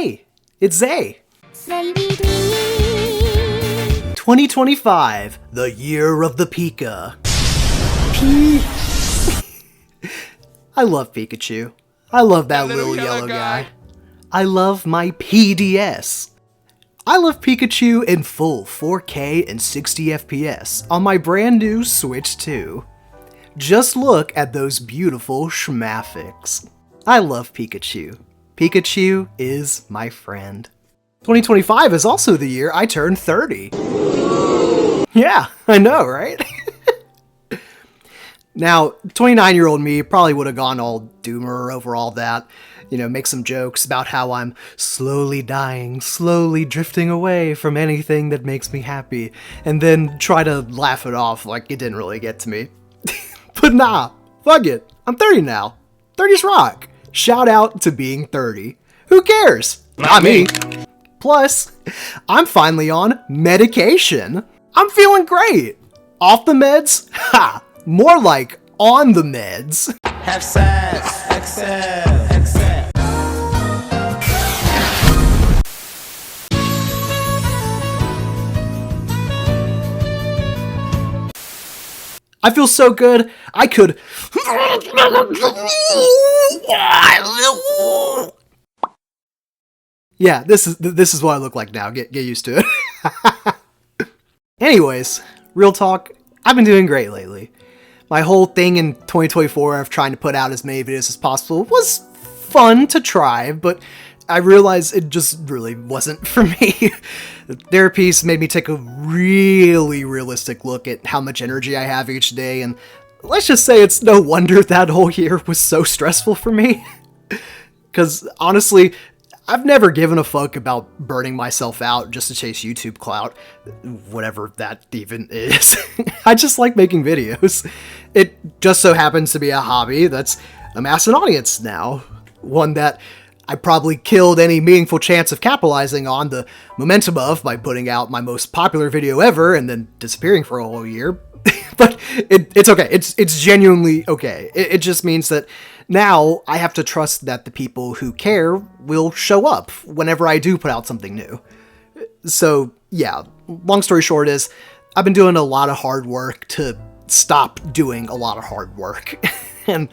Hey, it's Zay. 2025, the year of the Pika. I love Pikachu. I love that little yellow guy. I love my PDS. I love Pikachu in full 4K and 60 FPS on my brand new Switch 2. Just look at those beautiful schmaffics. I love Pikachu. Pikachu is my friend. 2025 is also the year I turned 30. Yeah, I know, right? Now, 29-year-old me probably would have gone all doomer over all that. You know, make some jokes about how I'm slowly dying, slowly drifting away from anything that makes me happy, and then try to laugh it off like it didn't really get to me. But nah, fuck it. I'm 30 now. 30's rock. Shout out to being 30. Who cares? Not me. Plus, I'm finally on medication. I'm feeling great. Off the meds? Ha! More like on the meds. Have sex, excel. I feel so good, I could... Yeah, this is what I look like now. Get used to it. Anyways, real talk, I've been doing great lately. My whole thing in 2024 of trying to put out as many videos as possible was fun to try, but I realized it just really wasn't for me. Therapy's made me take a really realistic look at how much energy I have each day, and let's just say it's no wonder that whole year was so stressful for me. Because honestly, I've never given a fuck about burning myself out just to chase YouTube clout, whatever that even is. I just like making videos. It just so happens to be a hobby that's amassed an audience now. One that I probably killed any meaningful chance of capitalizing on the momentum of by putting out my most popular video ever and then disappearing for a whole year. But it's okay. It's genuinely okay. It just means that now I have to trust that the people who care will show up whenever I do put out something new. So yeah, long story short is I've been doing a lot of hard work to stop doing a lot of hard work. And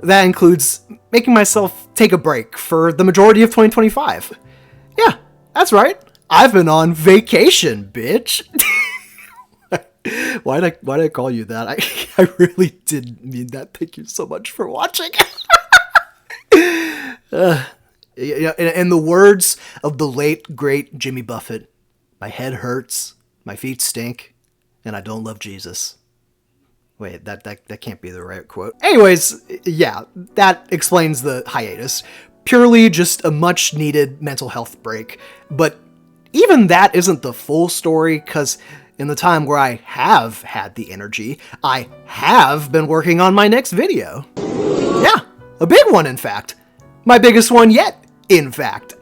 that includes making myself take a break for the majority of 2025. Yeah, that's right. I've been on vacation, bitch. Why did I call you that? I really didn't mean that. Thank you so much for watching. In the words of the late, great Jimmy Buffett, my head hurts, my feet stink, and I don't love Jesus. Wait, that can't be the right quote. Anyways, yeah, that explains the hiatus. Purely just a much needed mental health break. But even that isn't the full story, because in the time where I have had the energy, I have been working on my next video. Yeah, a big one, in fact. My biggest one yet, in fact.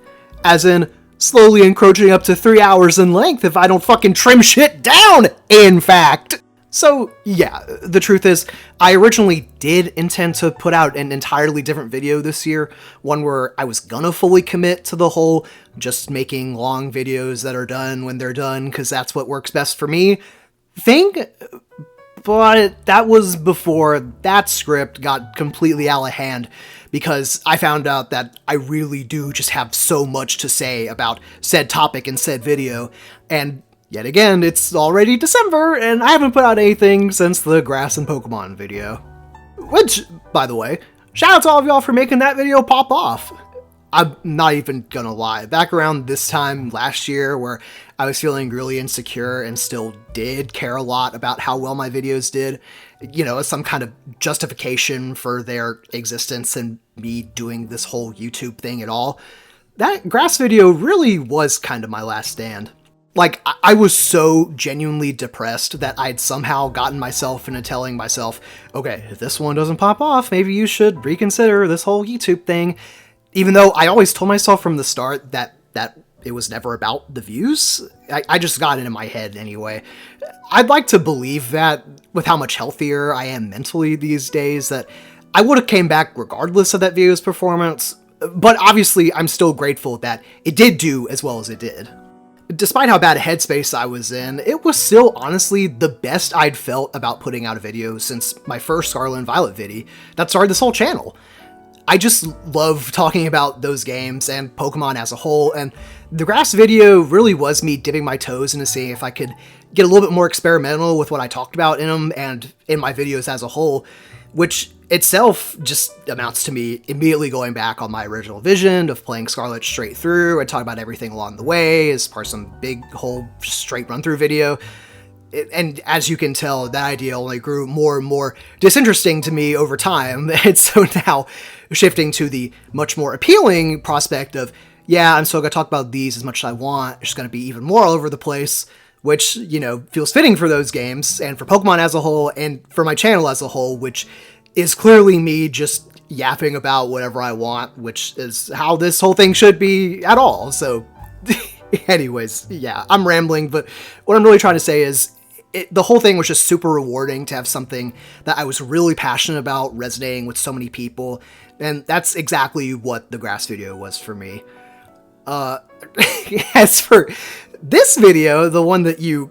As in, slowly encroaching up to 3 hours in length if I don't fucking trim shit down, in fact. So, yeah, the truth is, I originally did intend to put out an entirely different video this year, one where I was gonna fully commit to the whole just making long videos that are done when they're done, because that's what works best for me thing, but that was before that script got completely out of hand, because I found out that I really do just have so much to say about said topic and said video, and yet again, it's already December, and I haven't put out anything since the grass and Pokemon video. Which, by the way, shout out to all of y'all for making that video pop off. I'm not even gonna lie, back around this time last year where I was feeling really insecure and still did care a lot about how well my videos did, you know, as some kind of justification for their existence and me doing this whole YouTube thing at all, that grass video really was kind of my last stand. Like, I was so genuinely depressed that I'd somehow gotten myself into telling myself, okay, if this one doesn't pop off, maybe you should reconsider this whole YouTube thing. Even though I always told myself from the start that it was never about the views. I just got it in my head anyway. I'd like to believe that with how much healthier I am mentally these days, that I would have came back regardless of that video's performance. But obviously, I'm still grateful that it did do as well as it did. Despite how bad a headspace I was in, it was still honestly the best I'd felt about putting out a video since my first Scarlet and Violet video that started this whole channel. I just love talking about those games and Pokemon as a whole, and the Grass video really was me dipping my toes into seeing if I could get a little bit more experimental with what I talked about in them and in my videos as a whole, which itself just amounts to me immediately going back on my original vision of playing Scarlet straight through and talk about everything along the way as part of some big whole straight run-through video. And as you can tell, that idea only grew more and more disinteresting to me over time, and so now shifting to the much more appealing prospect of, yeah, I'm still going to talk about these as much as I want, it's going to be even more all over the place, which, you know, feels fitting for those games, and for Pokemon as a whole, and for my channel as a whole, which is clearly me just yapping about whatever I want, which is how this whole thing should be at all, so... Anyways, yeah, I'm rambling, but what I'm really trying to say is the whole thing was just super rewarding to have something that I was really passionate about resonating with so many people, and that's exactly what the Grass video was for me. As for this video, the one that you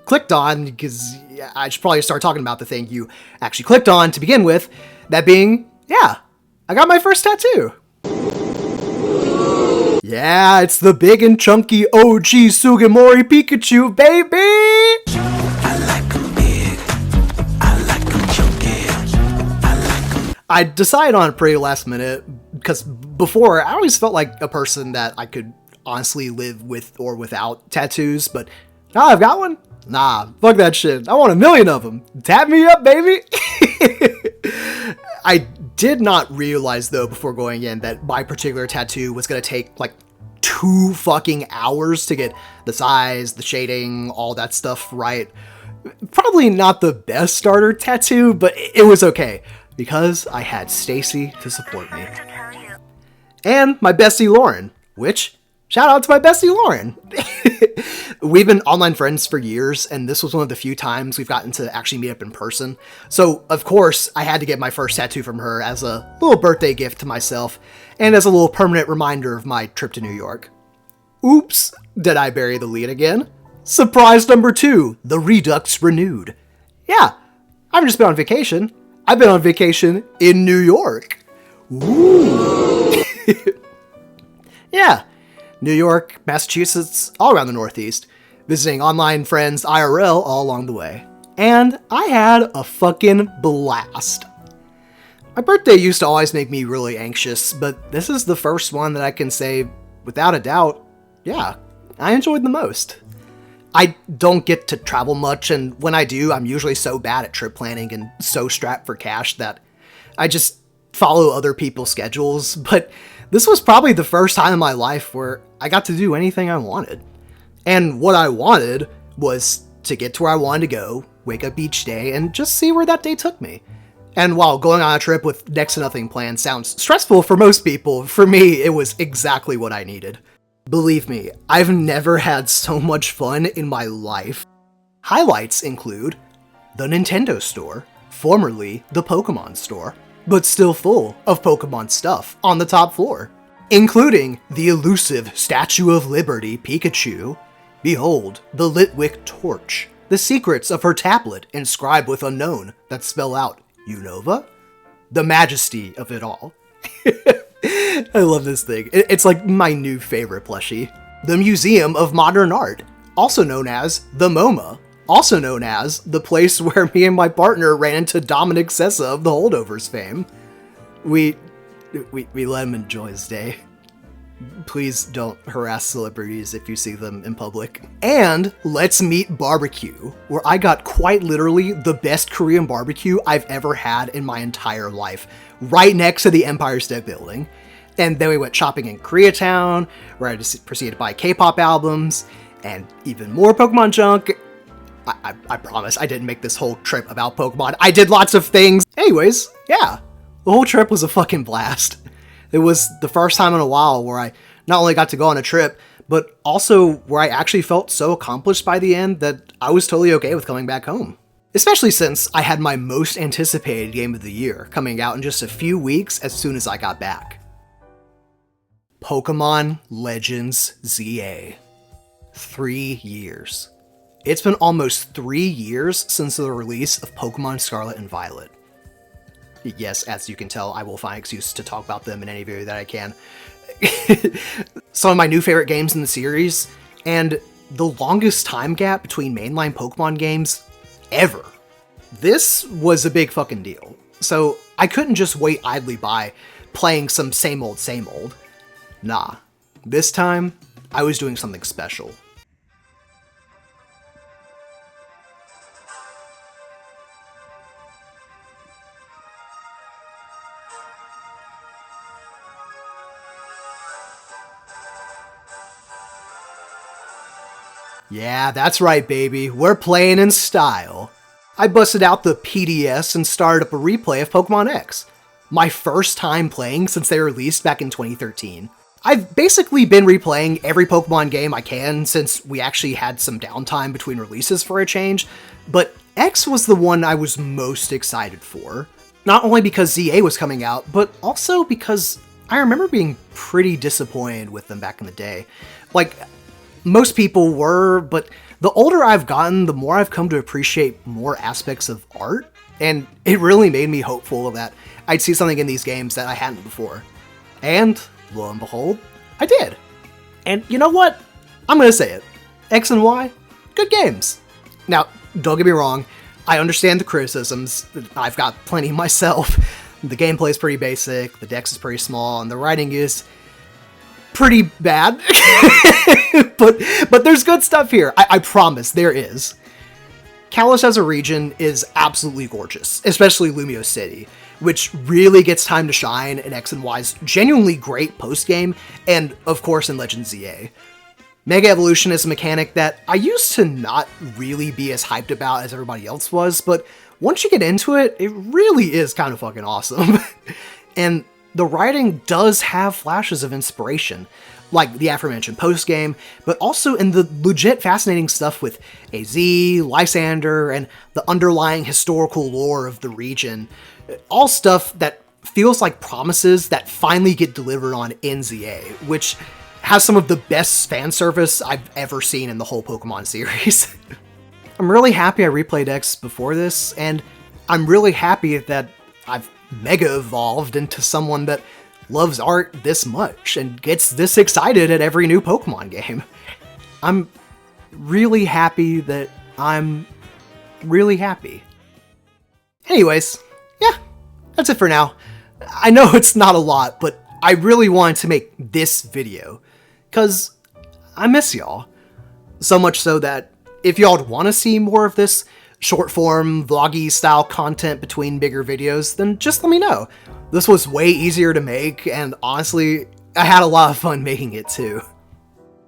clicked on, because I should probably start talking about the thing you actually clicked on to begin with, that being, yeah, I got my first tattoo. Yeah, it's the big and chunky OG Sugimori Pikachu, baby! I like 'em big. I like 'em chunky. I decided on it pretty last minute, because before, I always felt like a person that I could honestly live with or without tattoos, but now I've got one? Nah, fuck that shit. I want 1,000,000 of them. Tap me up, baby! I did not realize, though, before going in that my particular tattoo was going to take, like, 2 fucking hours to get the size, the shading, all that stuff right. Probably not the best starter tattoo, but it was okay, because I had Stacy to support me. And my bestie Lauren, which, shout out to my bestie Lauren! We've been online friends for years, and this was one of the few times we've gotten to actually meet up in person. So, of course, I had to get my first tattoo from her as a little birthday gift to myself, and as a little permanent reminder of my trip to New York. Oops, did I bury the lead again? Surprise number 2, the Redux renewed. Yeah, I've just been on vacation. I've been on vacation in New York. Ooh. Yeah. New York, Massachusetts, all around the Northeast, visiting online friends IRL all along the way. And I had a fucking blast. My birthday used to always make me really anxious, but this is the first one that I can say, without a doubt, yeah, I enjoyed the most. I don't get to travel much, and when I do, I'm usually so bad at trip planning and so strapped for cash that I just follow other people's schedules, but this was probably the first time in my life where I got to do anything I wanted. And what I wanted was to get to where I wanted to go, wake up each day, and just see where that day took me. And while going on a trip with next to nothing planned sounds stressful for most people, for me, it was exactly what I needed. Believe me, I've never had so much fun in my life. Highlights include the Nintendo Store, formerly the Pokemon Store, but still full of Pokemon stuff on the top floor, including the elusive Statue of Liberty Pikachu, behold, the Litwick Torch, the secrets of her tablet inscribed with unknown that spell out Unova, the majesty of it all. I love this thing. It's like my new favorite plushie. The Museum of Modern Art, also known as the MoMA, also known as the place where me and my partner ran into Dominic Sessa of the Holdovers fame. We let him enjoy his day. Please don't harass celebrities if you see them in public. And Let's Meet Barbecue, where I got quite literally the best Korean barbecue I've ever had in my entire life, right next to the Empire State Building. And then we went shopping in Koreatown, where I just proceeded to buy K-pop albums, and even more Pokemon junk. I promise I didn't make this whole trip about Pokemon. I did lots of things. Anyways, yeah, the whole trip was a fucking blast. It was the first time in a while where I not only got to go on a trip, but also where I actually felt so accomplished by the end that I was totally okay with coming back home. Especially since I had my most anticipated game of the year coming out in just a few weeks as soon as I got back. Pokemon Legends ZA. 3 years. It's been almost 3 years since the release of Pokemon Scarlet and Violet. Yes, as you can tell, I will find excuse to talk about them in any video that I can. Some of my new favorite games in the series, and the longest time gap between mainline Pokemon games ever. This was a big fucking deal, so I couldn't just wait idly by playing some same old, same old. Nah, this time I was doing something special. Yeah, that's right, baby. We're playing in style. I busted out the PDS and started up a replay of Pokemon X. My first time playing since they released back in 2013. I've basically been replaying every Pokemon game I can since we actually had some downtime between releases for a change, but X was the one I was most excited for. Not only because ZA was coming out, but also because I remember being pretty disappointed with them back in the day. Like, most people were, but the older I've gotten, the more I've come to appreciate more aspects of art, and it really made me hopeful that I'd see something in these games that I hadn't before. And, lo and behold, I did. And you know what? I'm gonna say it. X and Y, good games. Now, don't get me wrong, I understand the criticisms. I've got plenty myself. The gameplay is pretty basic, the dex is pretty small, and the writing is pretty bad. but there's good stuff here. I promise, there is. Kalos as a region is absolutely gorgeous, especially Lumio City, which really gets time to shine in X and Y's genuinely great post-game, and of course in Legends ZA. Mega Evolution is a mechanic that I used to not really be as hyped about as everybody else was, but once you get into it, it really is kind of fucking awesome. And the writing does have flashes of inspiration, like the aforementioned post-game, but also in the legit fascinating stuff with AZ, Lysander, and the underlying historical lore of the region. All stuff that feels like promises that finally get delivered on in ZA, which has some of the best fan service I've ever seen in the whole Pokemon series. I'm really happy I replayed X before this, and I'm really happy that I've mega evolved into someone that loves art this much and gets this excited at every new Pokemon game. I'm really happy that I'm really happy. Anyways, yeah, that's it for now. I know it's not a lot, but I really wanted to make this video because I miss y'all. So much so that if y'all want to see more of this short form, vloggy style content between bigger videos, then just let me know. This was way easier to make, and honestly, I had a lot of fun making it too.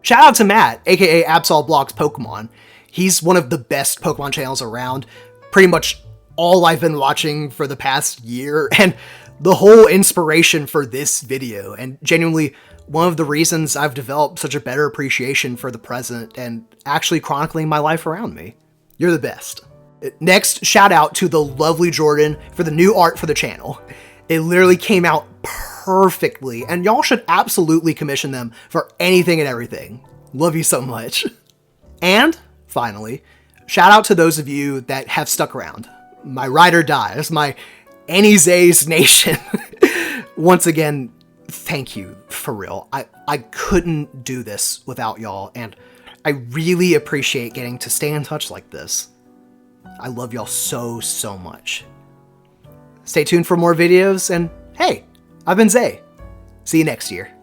Shout out to Matt, aka Absol Blocks Pokemon. He's one of the best Pokemon channels around, pretty much all I've been watching for the past year, and the whole inspiration for this video, and genuinely one of the reasons I've developed such a better appreciation for the present and actually chronicling my life around me. You're the best. Next, shout out to the lovely Jordan for the new art for the channel. It literally came out perfectly, and y'all should absolutely commission them for anything and everything. Love you so much. And, finally, shout out to those of you that have stuck around. My ride or dies, my Anyzays Nation. Once again, thank you, for real. I couldn't do this without y'all, and I really appreciate getting to stay in touch like this. I love y'all so, so much. Stay tuned for more videos, and hey, I've been Zay. See you next year.